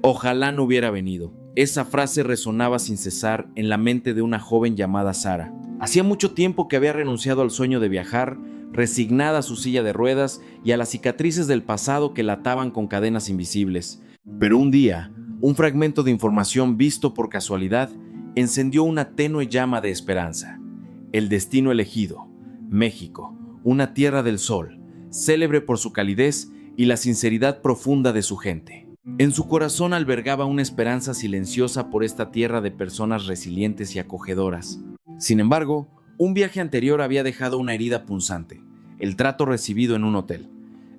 Ojalá no hubiera venido. Esa frase resonaba sin cesar en la mente de una joven llamada Sara. Hacía mucho tiempo que había renunciado al sueño de viajar, resignada a su silla de ruedas y a las cicatrices del pasado que la ataban con cadenas invisibles. Pero un día, un fragmento de información visto por casualidad encendió una tenue llama de esperanza. El destino elegido, México, una tierra del sol, célebre por su calidez y la sinceridad profunda de su gente. En su corazón albergaba una esperanza silenciosa por esta tierra de personas resilientes y acogedoras. Sin embargo, un viaje anterior había dejado una herida punzante: el trato recibido en un hotel.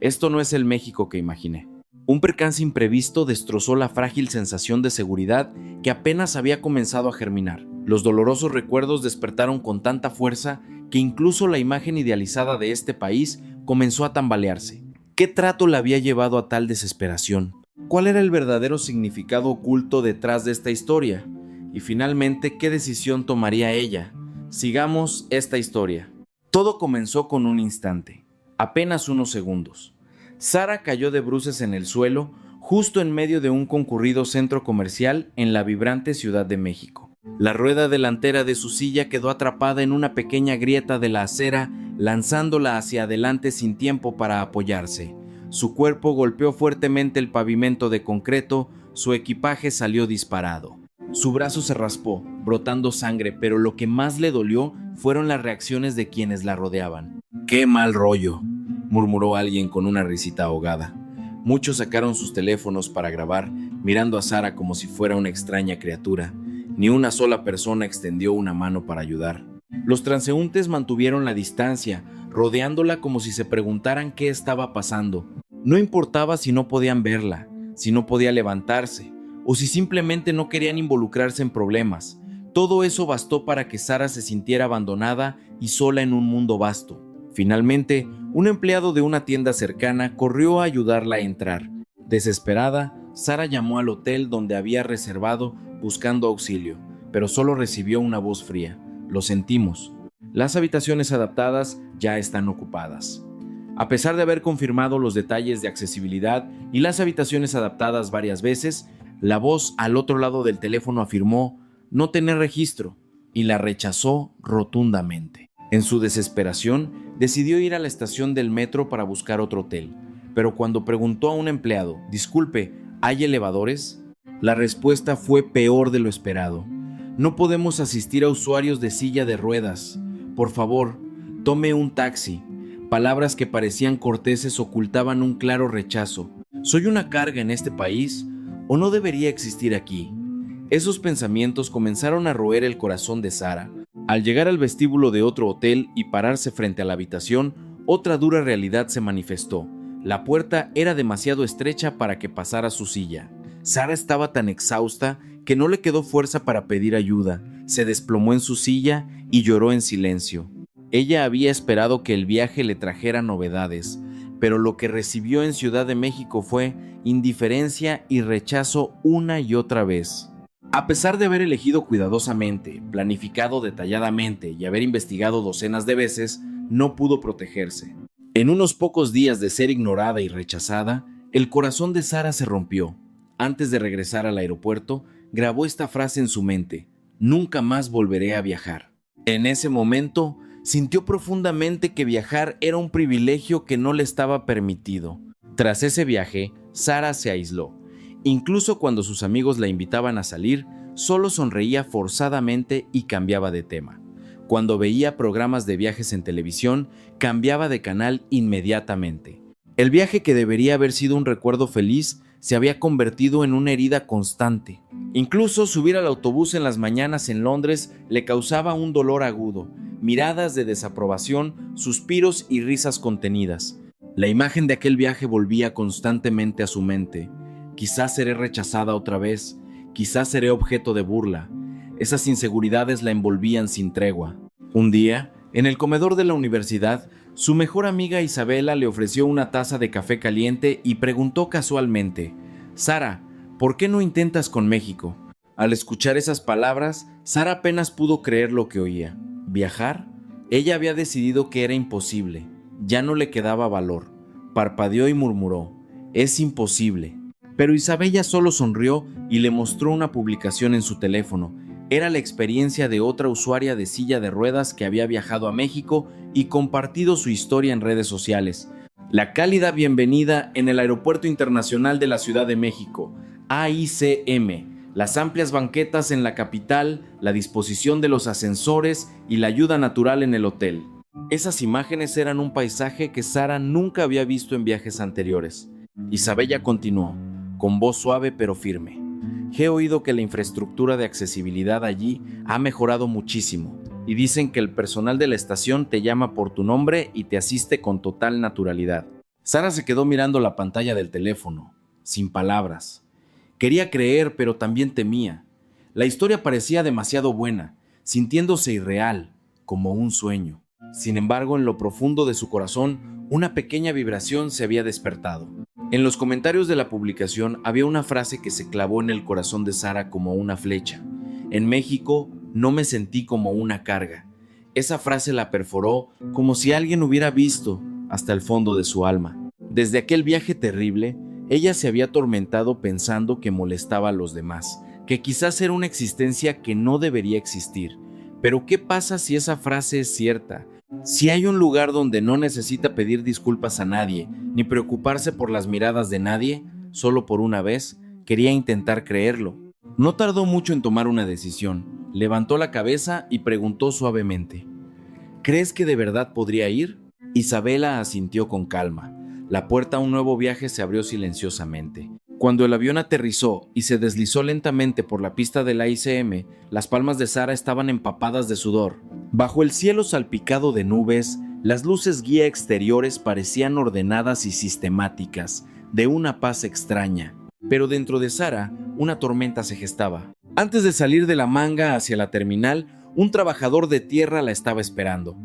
Esto no es el México que imaginé. Un percance imprevisto destrozó la frágil sensación de seguridad que apenas había comenzado a germinar. Los dolorosos recuerdos despertaron con tanta fuerza que incluso la imagen idealizada de este país comenzó a tambalearse. ¿Qué trato la había llevado a tal desesperación? ¿Cuál era el verdadero significado oculto detrás de esta historia? Y finalmente, ¿qué decisión tomaría ella? Sigamos esta historia. Todo comenzó con un instante, apenas unos segundos. Sara cayó de bruces en el suelo, justo en medio de un concurrido centro comercial en la vibrante Ciudad de México. La rueda delantera de su silla quedó atrapada en una pequeña grieta de la acera, lanzándola hacia adelante sin tiempo para apoyarse. Su cuerpo golpeó fuertemente el pavimento de concreto, su equipaje salió disparado. Su brazo se raspó, brotando sangre, pero lo que más le dolió fueron las reacciones de quienes la rodeaban. ¡Qué mal rollo!, murmuró alguien con una risita ahogada. Muchos sacaron sus teléfonos para grabar, mirando a Sara como si fuera una extraña criatura. Ni una sola persona extendió una mano para ayudar. Los transeúntes mantuvieron la distancia, rodeándola como si se preguntaran qué estaba pasando. No importaba si no podían verla, si no podía levantarse, o si simplemente no querían involucrarse en problemas. Todo eso bastó para que Sara se sintiera abandonada y sola en un mundo vasto. Finalmente, un empleado de una tienda cercana corrió a ayudarla a entrar. Desesperada, Sara llamó al hotel donde había reservado buscando auxilio, pero solo recibió una voz fría: «Lo sentimos. Las habitaciones adaptadas ya están ocupadas». A pesar de haber confirmado los detalles de accesibilidad y las habitaciones adaptadas varias veces, la voz al otro lado del teléfono afirmó no tener registro y la rechazó rotundamente. En su desesperación, decidió ir a la estación del metro para buscar otro hotel, pero cuando preguntó a un empleado, «Disculpe, ¿hay elevadores?», la respuesta fue peor de lo esperado. «No podemos asistir a usuarios de silla de ruedas. Por favor, tome un taxi». Palabras que parecían corteses ocultaban un claro rechazo. ¿Soy una carga en este país o no debería existir aquí? Esos pensamientos comenzaron a roer el corazón de Sara. Al llegar al vestíbulo de otro hotel y pararse frente a la habitación, otra dura realidad se manifestó. La puerta era demasiado estrecha para que pasara su silla. Sara estaba tan exhausta que no le quedó fuerza para pedir ayuda. Se desplomó en su silla y lloró en silencio. Ella había esperado que el viaje le trajera novedades, pero lo que recibió en Ciudad de México fue indiferencia y rechazo una y otra vez. A pesar de haber elegido cuidadosamente, planificado detalladamente y haber investigado docenas de veces, no pudo protegerse. En unos pocos días de ser ignorada y rechazada, el corazón de Sara se rompió. Antes de regresar al aeropuerto, grabó esta frase en su mente: «Nunca más volveré a viajar». En ese momento, sintió profundamente que viajar era un privilegio que no le estaba permitido. Tras ese viaje, Sara se aisló. Incluso cuando sus amigos la invitaban a salir, solo sonreía forzadamente y cambiaba de tema. Cuando veía programas de viajes en televisión, cambiaba de canal inmediatamente. El viaje que debería haber sido un recuerdo feliz se había convertido en una herida constante. Incluso subir al autobús en las mañanas en Londres le causaba un dolor agudo, miradas de desaprobación, suspiros y risas contenidas. La imagen de aquel viaje volvía constantemente a su mente. Quizás seré rechazada otra vez, quizás seré objeto de burla. Esas inseguridades la envolvían sin tregua. Un día, en el comedor de la universidad, su mejor amiga Isabela le ofreció una taza de café caliente y preguntó casualmente: «Sara, ¿por qué no intentas con México?». Al escuchar esas palabras, Sara apenas pudo creer lo que oía. ¿Viajar? Ella había decidido que era imposible. Ya no le quedaba valor. Parpadeó y murmuró: «Es imposible». Pero Isabella solo sonrió y le mostró una publicación en su teléfono. Era la experiencia de otra usuaria de silla de ruedas que había viajado a México y compartido su historia en redes sociales. La cálida bienvenida en el Aeropuerto Internacional de la Ciudad de México, AICM, las amplias banquetas en la capital, la disposición de los ascensores y la ayuda natural en el hotel. Esas imágenes eran un paisaje que Sara nunca había visto en viajes anteriores. Isabella continuó, con voz suave pero firme. He oído que la infraestructura de accesibilidad allí ha mejorado muchísimo y dicen que el personal de la estación te llama por tu nombre y te asiste con total naturalidad. Sara se quedó mirando la pantalla del teléfono, sin palabras. Quería creer, pero también temía. La historia parecía demasiado buena, sintiéndose irreal, como un sueño. Sin embargo, en lo profundo de su corazón, una pequeña vibración se había despertado. En los comentarios de la publicación había una frase que se clavó en el corazón de Sara como una flecha. En México no me sentí como una carga. Esa frase la perforó como si alguien hubiera visto hasta el fondo de su alma. Desde aquel viaje terrible, ella se había atormentado pensando que molestaba a los demás, que quizás era una existencia que no debería existir. Pero ¿qué pasa si esa frase es cierta? Si hay un lugar donde no necesita pedir disculpas a nadie, ni preocuparse por las miradas de nadie, solo por una vez, quería intentar creerlo. No tardó mucho en tomar una decisión. Levantó la cabeza y preguntó suavemente: ¿crees que de verdad podría ir? Isabela asintió con calma. La puerta a un nuevo viaje se abrió silenciosamente. Cuando el avión aterrizó y se deslizó lentamente por la pista del AICM, las palmas de Sara estaban empapadas de sudor. Bajo el cielo salpicado de nubes, las luces guía exteriores parecían ordenadas y sistemáticas, de una paz extraña. Pero dentro de Sara, una tormenta se gestaba. Antes de salir de la manga hacia la terminal, un trabajador de tierra la estaba esperando.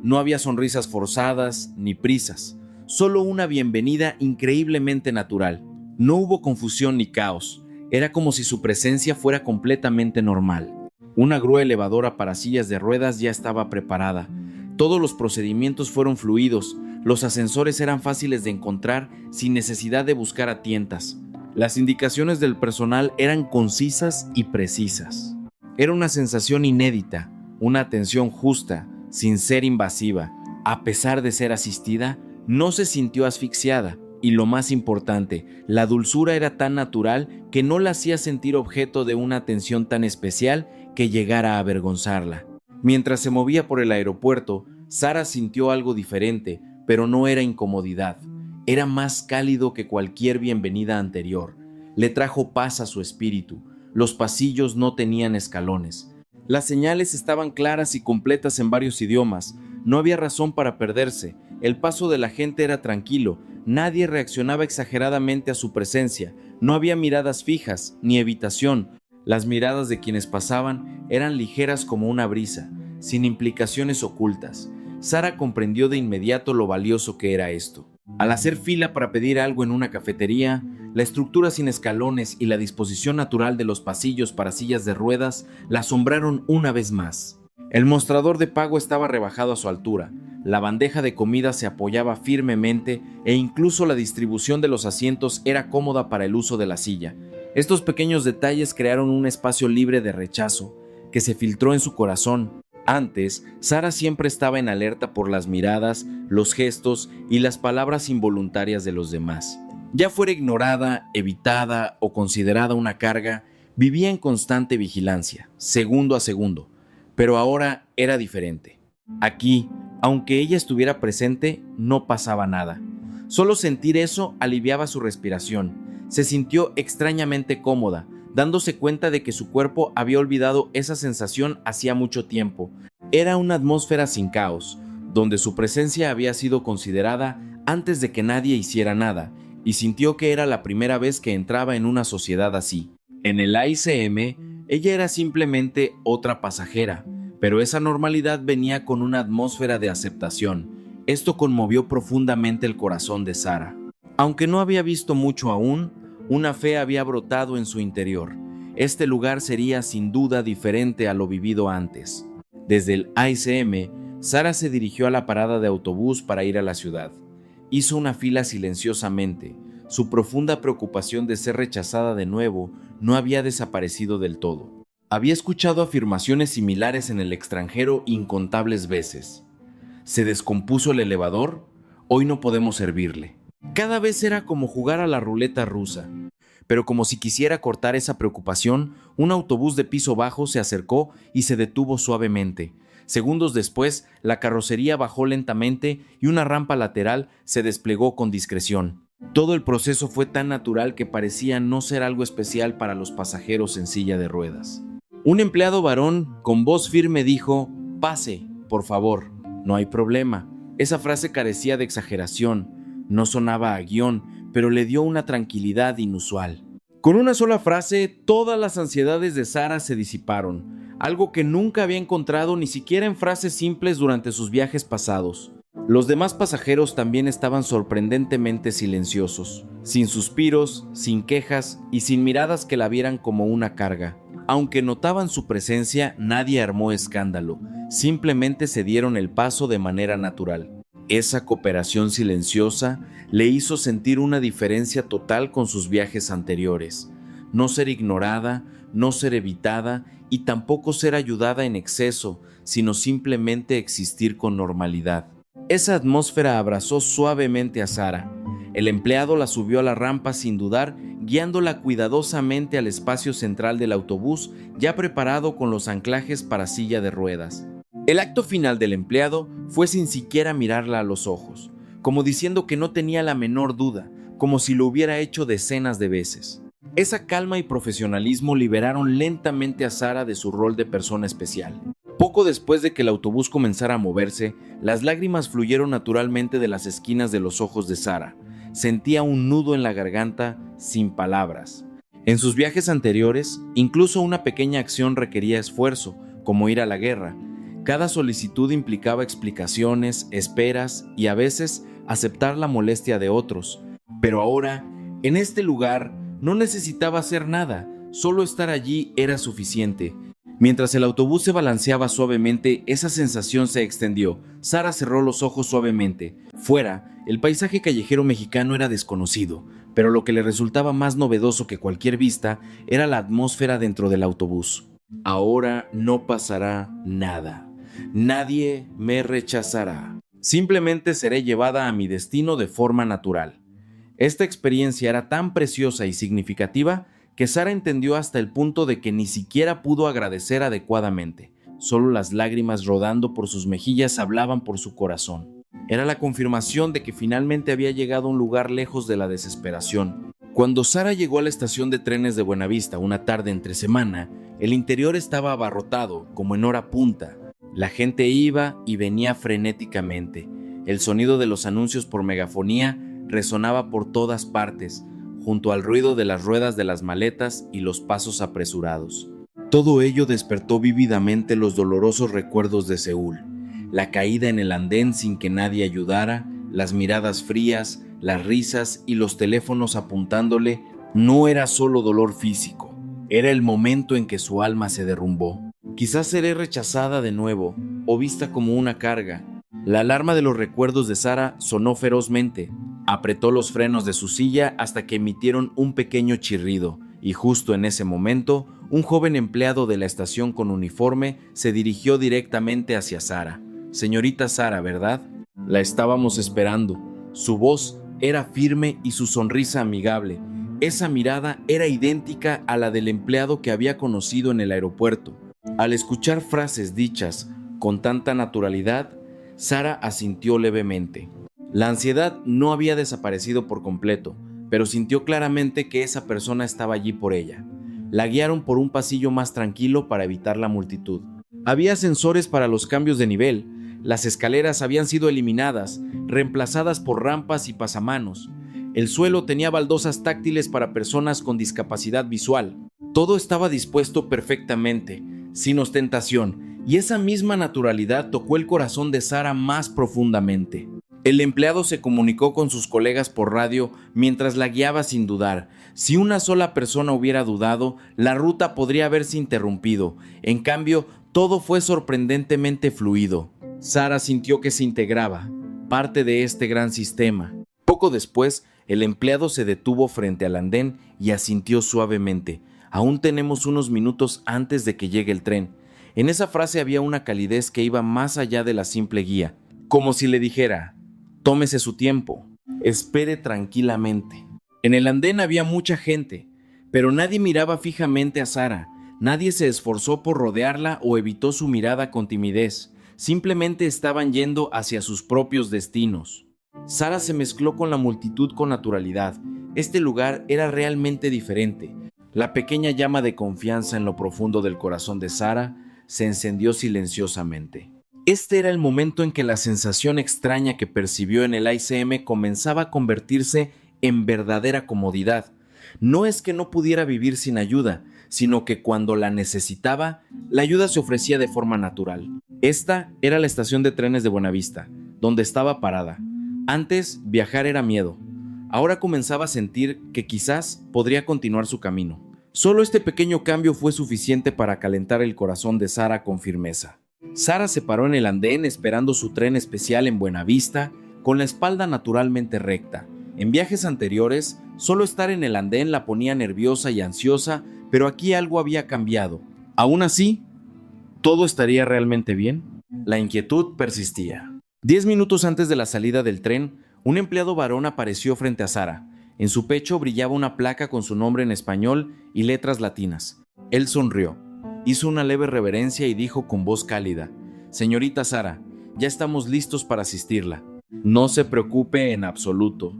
No había sonrisas forzadas ni prisas, solo una bienvenida increíblemente natural. No hubo confusión ni caos, era como si su presencia fuera completamente normal. Una grúa elevadora para sillas de ruedas ya estaba preparada. Todos los procedimientos fueron fluidos, los ascensores eran fáciles de encontrar sin necesidad de buscar a tientas. Las indicaciones del personal eran concisas y precisas. Era una sensación inédita, una atención justa, sin ser invasiva. A pesar de ser asistida, no se sintió asfixiada. Y lo más importante, la dulzura era tan natural que no la hacía sentir objeto de una atención tan especial que llegara a avergonzarla. Mientras se movía por el aeropuerto, Sara sintió algo diferente, pero no era incomodidad. Era más cálido que cualquier bienvenida anterior. Le trajo paz a su espíritu. Los pasillos no tenían escalones. Las señales estaban claras y completas en varios idiomas. No había razón para perderse. El paso de la gente era tranquilo. Nadie reaccionaba exageradamente a su presencia. No había miradas fijas, ni evitación. Las miradas de quienes pasaban eran ligeras como una brisa, sin implicaciones ocultas. Sara comprendió de inmediato lo valioso que era esto. Al hacer fila para pedir algo en una cafetería, la estructura sin escalones y la disposición natural de los pasillos para sillas de ruedas la asombraron una vez más. El mostrador de pago estaba rebajado a su altura. La bandeja de comida se apoyaba firmemente e incluso la distribución de los asientos era cómoda para el uso de la silla. Estos pequeños detalles crearon un espacio libre de rechazo que se filtró en su corazón. Antes, Sara siempre estaba en alerta por las miradas, los gestos y las palabras involuntarias de los demás. Ya fuera ignorada, evitada o considerada una carga, vivía en constante vigilancia, segundo a segundo. Pero ahora era diferente. Aquí, aunque ella estuviera presente, no pasaba nada. Solo sentir eso aliviaba su respiración. Se sintió extrañamente cómoda, dándose cuenta de que su cuerpo había olvidado esa sensación hacía mucho tiempo. Era una atmósfera sin caos, donde su presencia había sido considerada antes de que nadie hiciera nada, y sintió que era la primera vez que entraba en una sociedad así. En el AICM, ella era simplemente otra pasajera, pero esa normalidad venía con una atmósfera de aceptación. Esto conmovió profundamente el corazón de Sara. Aunque no había visto mucho aún, una fe había brotado en su interior. Este lugar sería sin duda diferente a lo vivido antes. Desde el AICM, Sara se dirigió a la parada de autobús para ir a la ciudad. Hizo una fila silenciosamente. su profunda preocupación de ser rechazada de nuevo no había desaparecido del todo. Había escuchado afirmaciones similares en el extranjero incontables veces. ¿Se descompuso el elevador? Hoy no podemos servirle. Cada vez era como jugar a la ruleta rusa. Pero como si quisiera cortar esa preocupación, un autobús de piso bajo se acercó y se detuvo suavemente. Segundos después, la carrocería bajó lentamente y una rampa lateral se desplegó con discreción. Todo el proceso fue tan natural que parecía no ser algo especial para los pasajeros en silla de ruedas. Un empleado varón con voz firme dijo: «Pase, por favor, no hay problema». Esa frase carecía de exageración, no sonaba a guión, pero le dio una tranquilidad inusual. Con una sola frase, todas las ansiedades de Sara se disiparon, algo que nunca había encontrado ni siquiera en frases simples durante sus viajes pasados. Los demás pasajeros también estaban sorprendentemente silenciosos, sin suspiros, sin quejas y sin miradas que la vieran como una carga. Aunque notaban su presencia, nadie armó escándalo, simplemente se dieron el paso de manera natural. Esa cooperación silenciosa le hizo sentir una diferencia total con sus viajes anteriores. No ser ignorada, no ser evitada y tampoco ser ayudada en exceso, sino simplemente existir con normalidad. Esa atmósfera abrazó suavemente a Sara. El empleado la subió a la rampa sin dudar, guiándola cuidadosamente al espacio central del autobús, ya preparado con los anclajes para silla de ruedas. El acto final del empleado fue sin siquiera mirarla a los ojos, como diciendo que no tenía la menor duda, como si lo hubiera hecho decenas de veces. Esa calma y profesionalismo liberaron lentamente a Sara de su rol de persona especial. Poco después de que el autobús comenzara a moverse, las lágrimas fluyeron naturalmente de las esquinas de los ojos de Sara. Sentía un nudo en la garganta, sin palabras. En sus viajes anteriores, incluso una pequeña acción requería esfuerzo, como ir a la guerra. Cada solicitud implicaba explicaciones, esperas y a veces aceptar la molestia de otros. Pero ahora, en este lugar, no necesitaba hacer nada, solo estar allí era suficiente. Mientras el autobús se balanceaba suavemente, esa sensación se extendió. Sara cerró los ojos suavemente. Fuera, el paisaje callejero mexicano era desconocido, pero lo que le resultaba más novedoso que cualquier vista era la atmósfera dentro del autobús. Ahora no pasará nada. Nadie me rechazará. Simplemente seré llevada a mi destino de forma natural. Esta experiencia era tan preciosa y significativa que Sara entendió hasta el punto de que ni siquiera pudo agradecer adecuadamente. Solo las lágrimas rodando por sus mejillas hablaban por su corazón. Era la confirmación de que finalmente había llegado a un lugar lejos de la desesperación. Cuando Sara llegó a la estación de trenes de Buenavista una tarde entre semana, el interior estaba abarrotado, como en hora punta. La gente iba y venía frenéticamente. El sonido de los anuncios por megafonía resonaba por todas partes, junto al ruido de las ruedas de las maletas y los pasos apresurados. Todo ello despertó vívidamente los dolorosos recuerdos de Seúl. La caída en el andén sin que nadie ayudara, las miradas frías, las risas y los teléfonos apuntándole. No era solo dolor físico, era el momento en que su alma se derrumbó. Quizás seré rechazada de nuevo, o vista como una carga. La alarma de los recuerdos de Sara sonó ferozmente. Apretó los frenos de su silla hasta que emitieron un pequeño chirrido, y justo en ese momento, un joven empleado de la estación con uniforme se dirigió directamente hacia Sara. «Señorita Sara, ¿verdad? La estábamos esperando». Su voz era firme y su sonrisa amigable. Esa mirada era idéntica a la del empleado que había conocido en el aeropuerto. Al escuchar frases dichas con tanta naturalidad, Sara asintió levemente. La ansiedad no había desaparecido por completo, pero sintió claramente que esa persona estaba allí por ella. La guiaron por un pasillo más tranquilo para evitar la multitud. Había ascensores para los cambios de nivel. Las escaleras habían sido eliminadas, reemplazadas por rampas y pasamanos. El suelo tenía baldosas táctiles para personas con discapacidad visual. Todo estaba dispuesto perfectamente, sin ostentación, y esa misma naturalidad tocó el corazón de Sara más profundamente. El empleado se comunicó con sus colegas por radio mientras la guiaba sin dudar. Si una sola persona hubiera dudado, la ruta podría haberse interrumpido. En cambio, todo fue sorprendentemente fluido. Sara sintió que se integraba, parte de este gran sistema. Poco después, El empleado se detuvo frente al andén y asintió suavemente. Aún tenemos unos minutos antes de que llegue el tren. En esa frase había una calidez que iba más allá de la simple guía, como si le dijera: tómese su tiempo, espere tranquilamente. En el andén había mucha gente, pero nadie miraba fijamente a Sara. Nadie se esforzó por rodearla o evitó su mirada con timidez. Simplemente estaban yendo hacia sus propios destinos. Sara se mezcló con la multitud con naturalidad. Este lugar era realmente diferente. La pequeña llama de confianza en lo profundo del corazón de Sara se encendió silenciosamente. Este era el momento en que la sensación extraña que percibió en el ICM comenzaba a convertirse en verdadera comodidad. No es que no pudiera vivir sin ayuda, sino que cuando la necesitaba, la ayuda se ofrecía de forma natural. Esta era la estación de trenes de Buenavista, donde estaba parada. Antes, viajar era miedo. Ahora comenzaba a sentir que quizás podría continuar su camino. Solo este pequeño cambio fue suficiente para calentar el corazón de Sara con firmeza. Sara se paró en el andén esperando su tren especial en Buenavista, con la espalda naturalmente recta. En viajes anteriores, solo estar en el andén la ponía nerviosa y ansiosa, pero aquí algo había cambiado. Aún así, ¿todo estaría realmente bien? La inquietud persistía. 10 minutos antes de la salida del tren, un empleado varón apareció frente a Sara. En su pecho brillaba una placa con su nombre en español y letras latinas. Él sonrió, hizo una leve reverencia y dijo con voz cálida: «Señorita Sara, ya estamos listos para asistirla. No se preocupe en absoluto».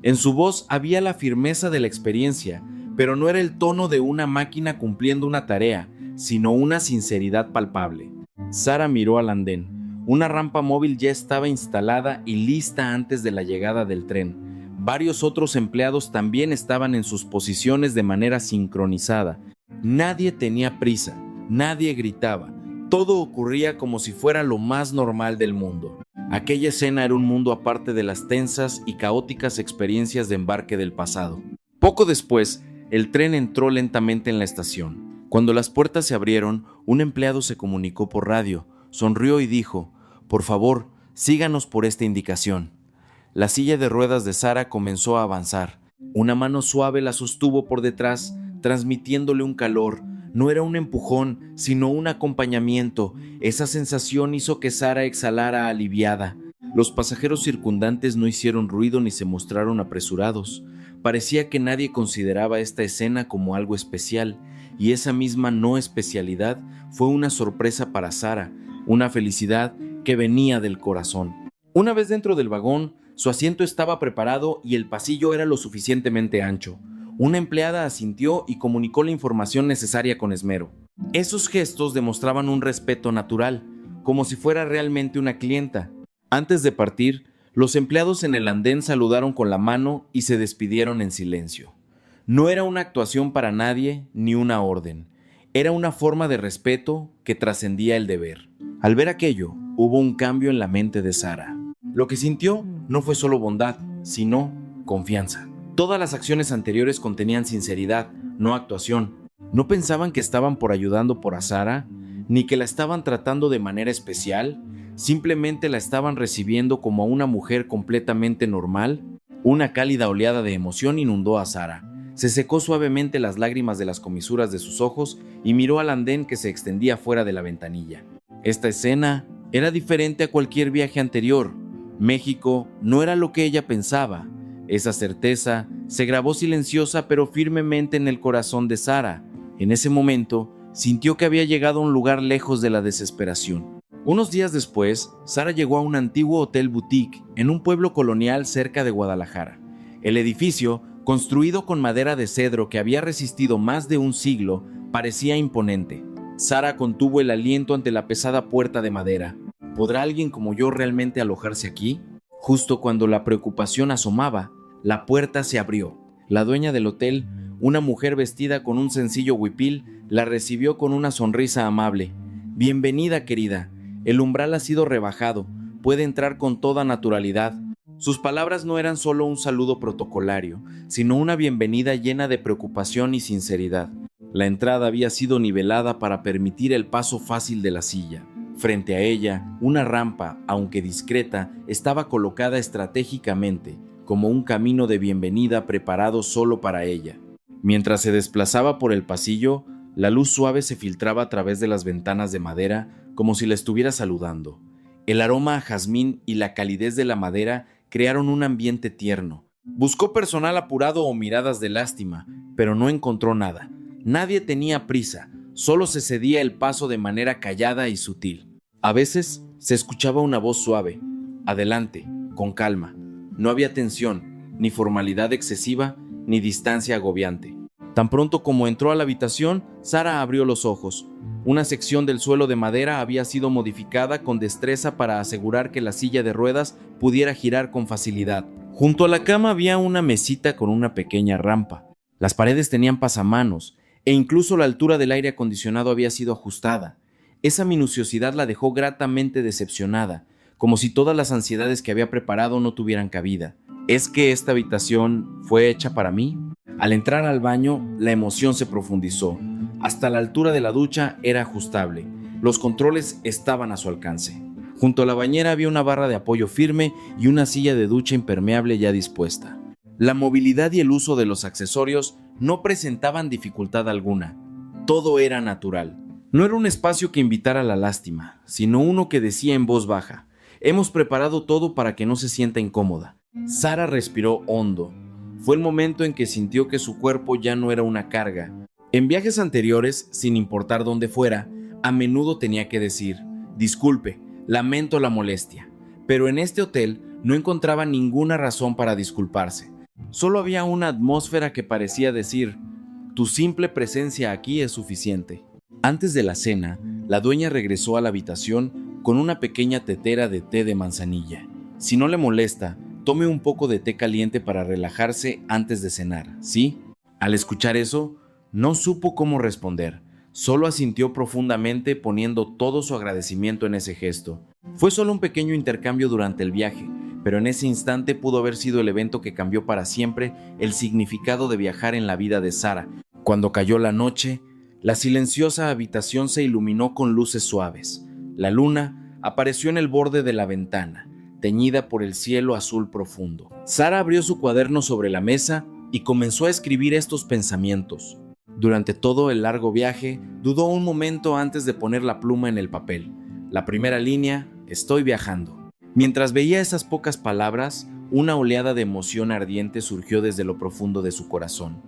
En su voz había la firmeza de la experiencia, pero no era el tono de una máquina cumpliendo una tarea, sino una sinceridad palpable. Sara miró al andén. Una rampa móvil ya estaba instalada y lista antes de la llegada del tren. Varios otros empleados también estaban en sus posiciones de manera sincronizada. Nadie tenía prisa, nadie gritaba. Todo ocurría como si fuera lo más normal del mundo. Aquella escena era un mundo aparte de las tensas y caóticas experiencias de embarque del pasado. Poco después, el tren entró lentamente en la estación. Cuando las puertas se abrieron, un empleado se comunicó por radio, sonrió y dijo: «Por favor, síganos por esta indicación». La silla de ruedas de Sara comenzó a avanzar. Una mano suave la sostuvo por detrás, transmitiéndole un calor. No era un empujón, sino un acompañamiento. Esa sensación hizo que Sara exhalara aliviada. Los pasajeros circundantes no hicieron ruido ni se mostraron apresurados. Parecía que nadie consideraba esta escena como algo especial, y esa misma no especialidad fue una sorpresa para Sara, una felicidad que venía del corazón. Una vez dentro del vagón, su asiento estaba preparado y el pasillo era lo suficientemente ancho. Una empleada asintió y comunicó la información necesaria con esmero. Esos gestos demostraban un respeto natural, como si fuera realmente una clienta. Antes de partir, los empleados en el andén saludaron con la mano y se despidieron en silencio. No era una actuación para nadie ni una orden. Era una forma de respeto que trascendía el deber. Al ver aquello, hubo un cambio en la mente de Sara. Lo que sintió no fue solo bondad, sino confianza. Todas las acciones anteriores contenían sinceridad, no actuación. No pensaban que estaban ayudando por Sara, ni que la estaban tratando de manera especial. Simplemente la estaban recibiendo como a una mujer completamente normal. Una cálida oleada de emoción inundó a Sara. Se secó suavemente las lágrimas de las comisuras de sus ojos y miró al andén que se extendía fuera de la ventanilla. Esta escena era diferente a cualquier viaje anterior. México no era lo que ella pensaba. Esa certeza se grabó silenciosa pero firmemente en el corazón de Sara. En ese momento, sintió que había llegado a un lugar lejos de la desesperación. Unos días después, Sara llegó a un antiguo hotel boutique en un pueblo colonial cerca de Guadalajara. El edificio, construido con madera de cedro que había resistido más de un siglo, parecía imponente. Sara contuvo el aliento ante la pesada puerta de madera. ¿Podrá alguien como yo realmente alojarse aquí? Justo cuando la preocupación asomaba, la puerta se abrió. La dueña del hotel, una mujer vestida con un sencillo huipil, la recibió con una sonrisa amable. «Bienvenida, querida. El umbral ha sido rebajado. Puede entrar con toda naturalidad». Sus palabras no eran solo un saludo protocolario, sino una bienvenida llena de preocupación y sinceridad. La entrada había sido nivelada para permitir el paso fácil de la silla. Frente a ella, una rampa, aunque discreta, estaba colocada estratégicamente, como un camino de bienvenida preparado solo para ella. Mientras se desplazaba por el pasillo, la luz suave se filtraba a través de las ventanas de madera como si la estuviera saludando. El aroma a jazmín y la calidez de la madera crearon un ambiente tierno. Buscó personal apurado o miradas de lástima, pero no encontró nada. Nadie tenía prisa, solo se cedía el paso de manera callada y sutil. A veces se escuchaba una voz suave: adelante, con calma. No había tensión, ni formalidad excesiva, ni distancia agobiante. Tan pronto como entró a la habitación, Sara abrió los ojos. Una sección del suelo de madera había sido modificada con destreza para asegurar que la silla de ruedas pudiera girar con facilidad. Junto a la cama había una mesita con una pequeña rampa. Las paredes tenían pasamanos, e incluso la altura del aire acondicionado había sido ajustada. Esa minuciosidad la dejó gratamente decepcionada, como si todas las ansiedades que había preparado no tuvieran cabida. ¿Es que esta habitación fue hecha para mí? Al entrar al baño, la emoción se profundizó. Hasta la altura de la ducha era ajustable. Los controles estaban a su alcance. Junto a la bañera había una barra de apoyo firme y una silla de ducha impermeable ya dispuesta. La movilidad y el uso de los accesorios no presentaban dificultad alguna. Todo era natural. No era un espacio que invitara a la lástima, sino uno que decía en voz baja: hemos preparado todo para que no se sienta incómoda. Sara respiró hondo. Fue el momento en que sintió que su cuerpo ya no era una carga. En viajes anteriores, sin importar dónde fuera, a menudo tenía que decir: disculpe, lamento la molestia. Pero en este hotel no encontraba ninguna razón para disculparse. Solo había una atmósfera que parecía decir: tu simple presencia aquí es suficiente. Antes de la cena, la dueña regresó a la habitación con una pequeña tetera de té de manzanilla. Si no le molesta, tome un poco de té caliente para relajarse antes de cenar, ¿sí? Al escuchar eso, no supo cómo responder. Solo asintió profundamente, poniendo todo su agradecimiento en ese gesto. Fue solo un pequeño intercambio durante el viaje, pero en ese instante pudo haber sido el evento que cambió para siempre el significado de viajar en la vida de Sara. Cuando cayó la noche, la silenciosa habitación se iluminó con luces suaves. La luna apareció en el borde de la ventana, teñida por el cielo azul profundo. Sara abrió su cuaderno sobre la mesa y comenzó a escribir estos pensamientos. Durante todo el largo viaje, dudó un momento antes de poner la pluma en el papel. La primera línea: estoy viajando. Mientras veía esas pocas palabras, una oleada de emoción ardiente surgió desde lo profundo de su corazón.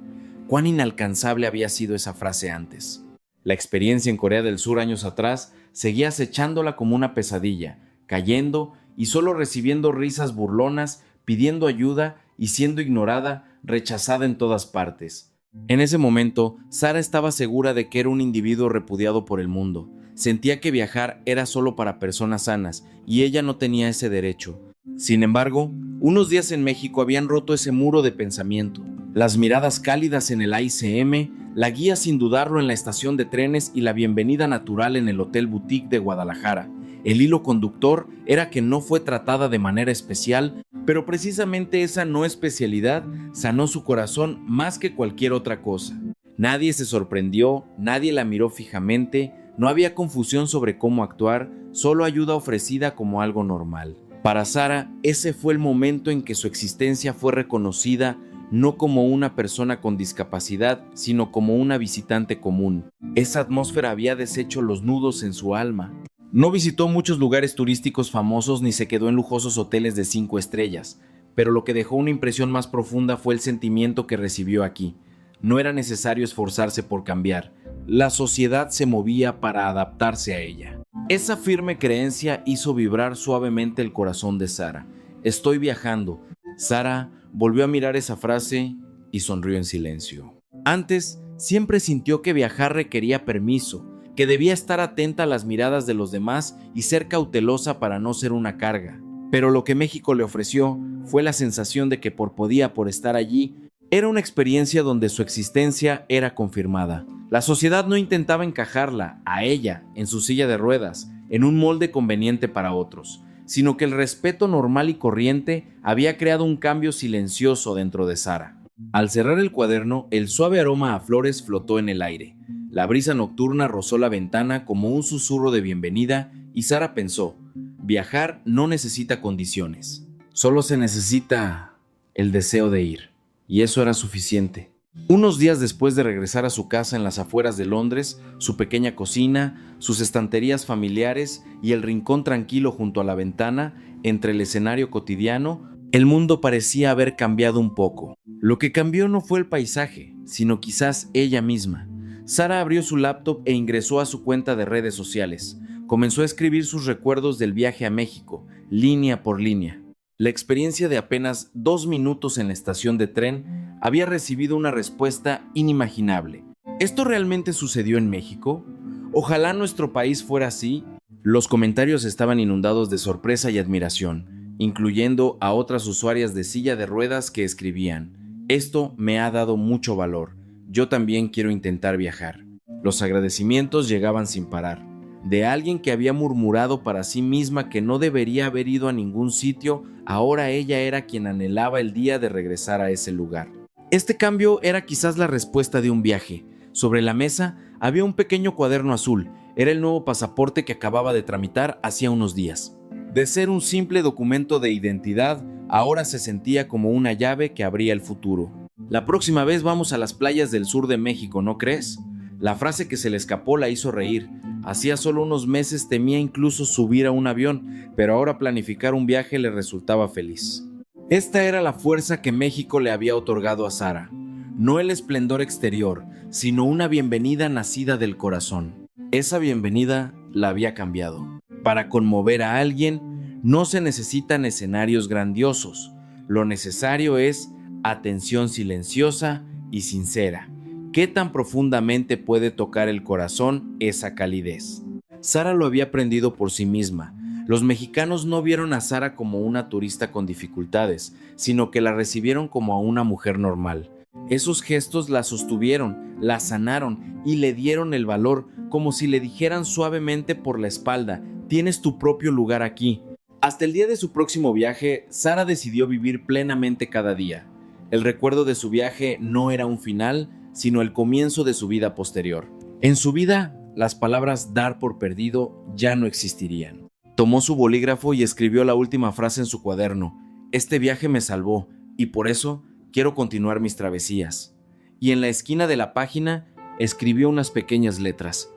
Cuán inalcanzable había sido esa frase antes. La experiencia en Corea del Sur años atrás seguía acechándola como una pesadilla, cayendo y solo recibiendo risas burlonas, pidiendo ayuda y siendo ignorada, rechazada en todas partes. En ese momento, Sara estaba segura de que era un individuo repudiado por el mundo. Sentía que viajar era solo para personas sanas y ella no tenía ese derecho. Sin embargo, unos días en México habían roto ese muro de pensamiento. Las miradas cálidas en el AICM, la guía sin dudarlo en la estación de trenes y la bienvenida natural en el Hotel Boutique de Guadalajara. El hilo conductor era que no fue tratada de manera especial, pero precisamente esa no especialidad sanó su corazón más que cualquier otra cosa. Nadie se sorprendió, nadie la miró fijamente, no había confusión sobre cómo actuar, solo ayuda ofrecida como algo normal. Para Sara, ese fue el momento en que su existencia fue reconocida no como una persona con discapacidad, sino como una visitante común. Esa atmósfera había deshecho los nudos en su alma. No visitó muchos lugares turísticos famosos ni se quedó en lujosos hoteles de 5 estrellas, pero lo que dejó una impresión más profunda fue el sentimiento que recibió aquí. No era necesario esforzarse por cambiar. La sociedad se movía para adaptarse a ella. Esa firme creencia hizo vibrar suavemente el corazón de Sara. Estoy viajando. Sara volvió a mirar esa frase y sonrió en silencio. Antes, siempre sintió que viajar requería permiso, que debía estar atenta a las miradas de los demás y ser cautelosa para no ser una carga. Pero lo que México le ofreció fue la sensación de que podía por estar allí. Era una experiencia donde su existencia era confirmada. La sociedad no intentaba encajarla, a ella, en su silla de ruedas, en un molde conveniente para otros, sino que el respeto normal y corriente había creado un cambio silencioso dentro de Sara. Al cerrar el cuaderno, el suave aroma a flores flotó en el aire. La brisa nocturna rozó la ventana como un susurro de bienvenida y Sara pensó: viajar no necesita condiciones, solo se necesita el deseo de ir. Y eso era suficiente. Unos días después de regresar a su casa en las afueras de Londres, su pequeña cocina, sus estanterías familiares y el rincón tranquilo junto a la ventana, entre el escenario cotidiano, el mundo parecía haber cambiado un poco. Lo que cambió no fue el paisaje, sino quizás ella misma. Sara abrió su laptop e ingresó a su cuenta de redes sociales. Comenzó a escribir sus recuerdos del viaje a México, línea por línea. La experiencia de apenas 2 minutos en la estación de tren había recibido una respuesta inimaginable. ¿Esto realmente sucedió en México? Ojalá nuestro país fuera así. Los comentarios estaban inundados de sorpresa y admiración, incluyendo a otras usuarias de silla de ruedas que escribían: esto me ha dado mucho valor. Yo también quiero intentar viajar. Los agradecimientos llegaban sin parar. De alguien que había murmurado para sí misma que no debería haber ido a ningún sitio, ahora ella era quien anhelaba el día de regresar a ese lugar. Este cambio era quizás la respuesta de un viaje. Sobre la mesa había un pequeño cuaderno azul. Era el nuevo pasaporte que acababa de tramitar hacía unos días. De ser un simple documento de identidad, ahora se sentía como una llave que abría el futuro. La próxima vez vamos a las playas del sur de México, ¿no crees? La frase que se le escapó la hizo reír. Hacía solo unos meses temía incluso subir a un avión, pero ahora planificar un viaje le resultaba feliz. Esta era la fuerza que México le había otorgado a Sara. No el esplendor exterior, sino una bienvenida nacida del corazón. Esa bienvenida la había cambiado. Para conmover a alguien, no se necesitan escenarios grandiosos. Lo necesario es atención silenciosa y sincera. ¿Qué tan profundamente puede tocar el corazón esa calidez? Sara lo había aprendido por sí misma. Los mexicanos no vieron a Sara como una turista con dificultades, sino que la recibieron como a una mujer normal. Esos gestos la sostuvieron, la sanaron y le dieron el valor, como si le dijeran suavemente por la espalda: tienes tu propio lugar aquí. Hasta el día de su próximo viaje, Sara decidió vivir plenamente cada día. El recuerdo de su viaje no era un final, sino el comienzo de su vida posterior. En su vida, las palabras dar por perdido ya no existirían. Tomó su bolígrafo y escribió la última frase en su cuaderno: este viaje me salvó y por eso quiero continuar mis travesías. Y en la esquina de la página escribió unas pequeñas letras: